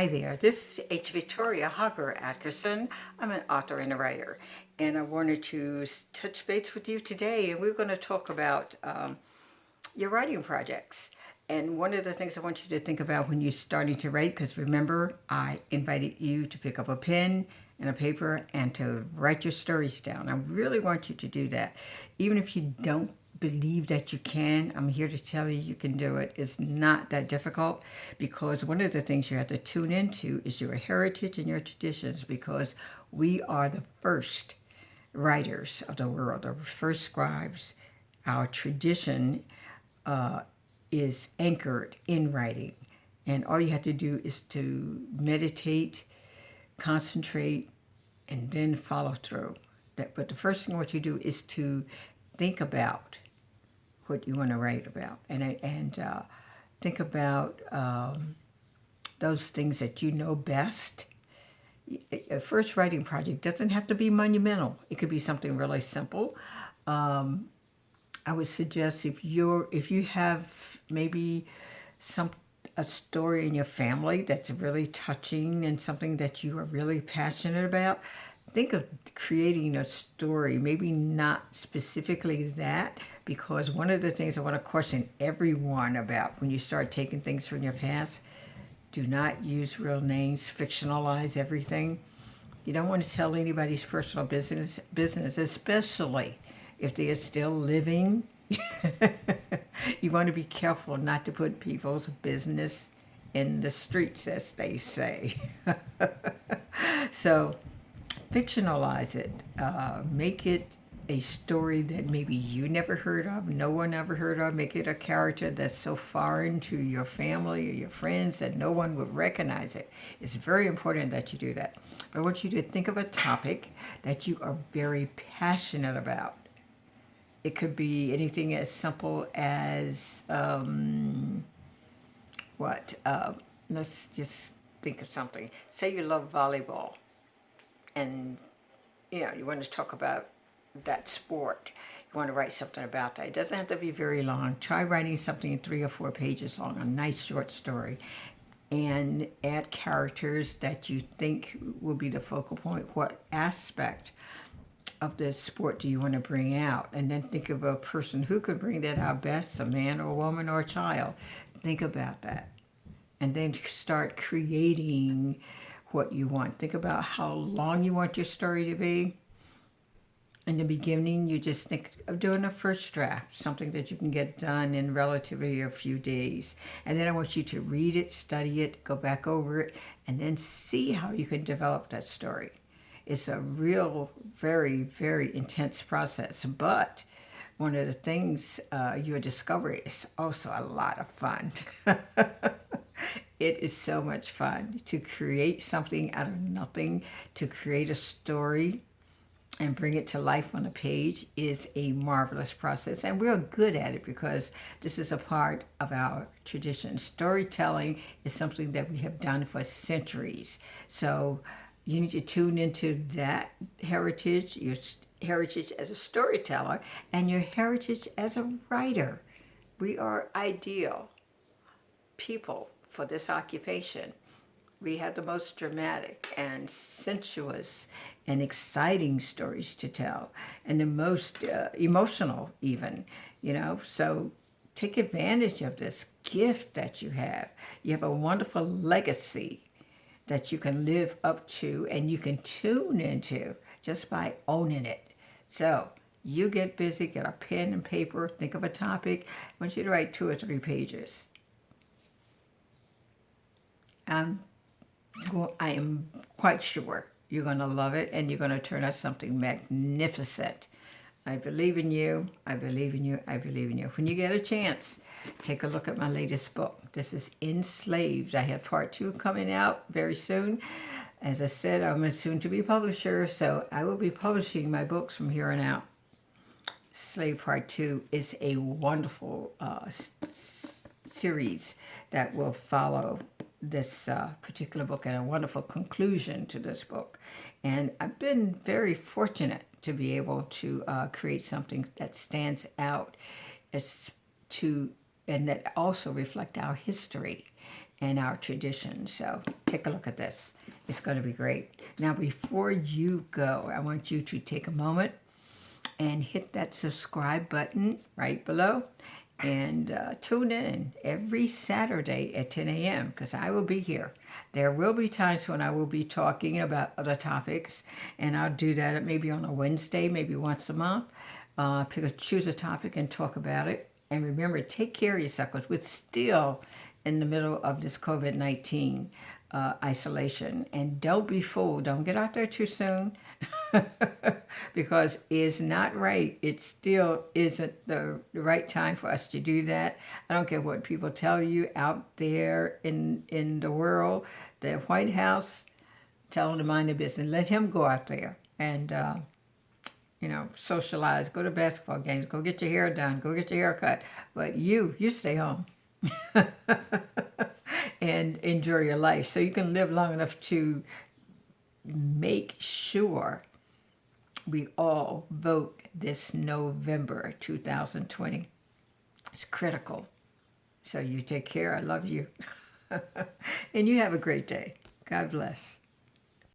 Hi there, this is H. Victoria Hargro Atkerson. I'm an author and a writer, and I wanted to touch base with you today, and we're going to talk about your writing projects. And one of the things I want you to think about when you're starting to write, because remember, I invited you to pick up a pen and a paper and to write your stories down. I really want you to do that. Even if you don't believe that you can, I'm here to tell you you can do it. It's not that difficult, because one of the things you have to tune into is your heritage and your traditions, because we are the first writers of the world, the first scribes. Our tradition is anchored in writing. And all you have to do is to meditate, concentrate, and then follow through. But the first thing what you do is to think about what you want to write about, and think about those things that you know best. A first writing project doesn't have to be monumental. It could be something really simple. I would suggest if you have maybe a story in your family that's really touching and something that you are really passionate about, think of creating a story, maybe not specifically that, because one of the things I want to caution everyone about when you start taking things from your past, do not use real names, fictionalize everything. You don't want to tell anybody's personal business, especially if they are still living. You want to be careful not to put people's business in the streets, as they say. So fictionalize it. Make it a story that maybe you never heard of, no one ever heard of. Make it a character that's so foreign to your family or your friends that no one would recognize it. It's very important that you do that. But I want you to think of a topic that you are very passionate about. It could be anything as simple as let's just think of something. Say you love volleyball, and you want to talk about that sport. You want to write something about that. It doesn't have to be very long. Try writing something 3 or 4 pages long, a nice short story, and add characters that you think will be the focal point. What aspect of this sport do you want to bring out? And then think of a person who could bring that out best, a man or a woman or a child. Think about that. And then start creating what you want. Think about how long you want your story to be. In the beginning, you just think of doing a first draft, something that you can get done in relatively a few days. And then I want you to read it, study it, go back over it, and then see how you can develop that story. It's a real, very, very intense process. But one of the things you'll discover is also a lot of fun. It is so much fun to create something out of nothing, to create a story and bring it to life on a page is a marvelous process. And we're good at it because this is a part of our tradition. Storytelling is something that we have done for centuries. So you need to tune into that heritage, your heritage as a storyteller, and your heritage as a writer. We are ideal people for this occupation. We have the most dramatic and sensuous and exciting stories to tell, and the most emotional even, So take advantage of this gift that you have. You have a wonderful legacy that you can live up to and you can tune into just by owning it. So you get busy, get a pen and paper, think of a topic. I want you to write 2 or 3 pages. I am quite sure you're going to love it and you're going to turn out something magnificent. I believe in you. I believe in you. I believe in you. When you get a chance, take a look at my latest book. This is Enslaved. I have part 2 coming out very soon. As I said, I'm a soon-to-be publisher, so I will be publishing my books from here on out. Slave Part 2 is a wonderful series that will follow this particular book and a wonderful conclusion to this book. And I've been very fortunate to be able to create something that stands out and that also reflect our history and our traditions. So take a look at this. It's going to be great. Now, before you go, I want you to take a moment and hit that subscribe button right below, and tune in every Saturday at 10 a.m. because I will be here. There will be times when I will be talking about other topics, and I'll do that maybe on a Wednesday, maybe once a month. Choose a topic and talk about it. And remember, take care of yourself because we're still in the middle of this COVID-19 isolation. And don't be fooled. Don't get out there too soon because it's not right. It still isn't the right time for us to do that. I don't care what people tell you out there in the world. The White House, tell them to mind their business. Let him go out there and socialize, go to basketball games, go get your hair done, go get your hair cut. But you stay home and enjoy your life so you can live long enough to make sure we all vote this November 2020. It's critical. So you take care. I love you. And you have a great day. God bless.